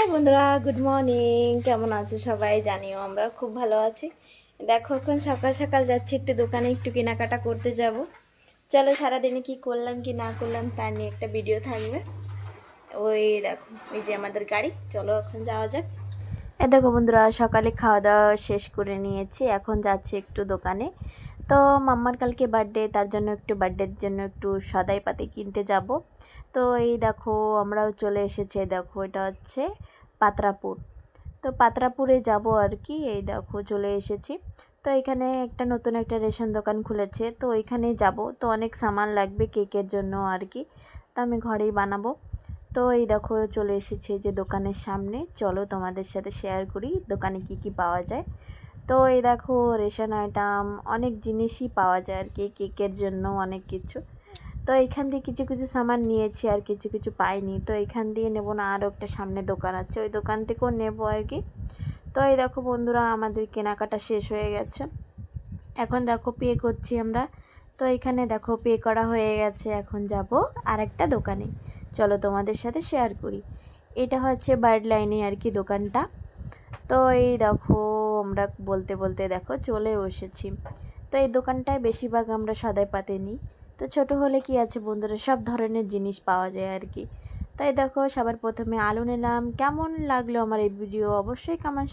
High বন্ধুরা, good morning. কেমন আছো সবাই? জানিও আমরা খুব ভালো আছি। দেখো এখন সকাল সকাল যাচ্ছি একটু দোকানে, একটু কেনাকাটা করতে যাব। চলো সারাদিনে কি করলাম কি না করলাম তা নিয়ে একটা ভিডিও থাকবে। ওই দেখো, এই যে আমাদের গাড়ি, চলো এখন যাওয়া যাক। দেখো বন্ধুরা, সকালে খাওয়া দাওয়া শেষ করে নিয়েছি, এখন যাচ্ছি একটু দোকানে। তো মাম্মার কালকে বার্থডে, তার জন্য একটু বার্থডের জন্য একটু সদাই পাতি কিনতে যাব। তো এই দেখো আমরাও চলে এসেছে, দেখো এটা হচ্ছে পাত্রাপুর। তো পাত্রাপুরে যাব আর কি, এই দেখো চলে এসেছি। তো এখানে একটা নতুন একটা রেশন দোকান খুলেছে, তো ওইখানে যাব। তো অনেক সামান লাগবে কেকের জন্য আর কি, তো আমি ঘরেই বানাবো। তো এই দেখো চলে এসেছি যে দোকানের সামনে, চলো তোমাদের সাথে শেয়ার করি দোকানে কি কি পাওয়া যায়। তো এই দেখো রেশন আইটেম অনেক জিনিসই পাওয়া যায় আর কি, কেকের জন্য অনেক কিছু। তো এইখান দিয়ে কিছু কিছু সামান নিয়েছি আর কিছু কিছু পাইনি, তো এইখান দিয়ে নেবো না, আরও একটা সামনে দোকান আছে, ওই দোকান থেকেও নেবো আর কি। তো এই দেখো বন্ধুরা, আমাদের কেনাকাটা শেষ হয়ে গেছে, এখন দেখো পে করছি আমরা। তো এখানে দেখো পে করা হয়ে গেছে, এখন যাব আর একটা দোকানে, চলো তোমাদের সাথে শেয়ার করি। এটা হচ্ছে বার্ড লাইনে আর কি দোকানটা। তো এই দেখো আমরা বলতে বলতে দেখো চলে এসেছি। তো এই দোকানটায় বেশিরভাগ আমরা সদাই পাতে নিই। তো ছোট হলে কি আছে বন্ধুরা, সব ধরনের জিনিস পাওয়া যায় আর কি। তাই দেখো সবার প্রথমে আলু নিলাম। কেমন লাগলো আমার এই ভিডিও অবশ্যই কমেন্ট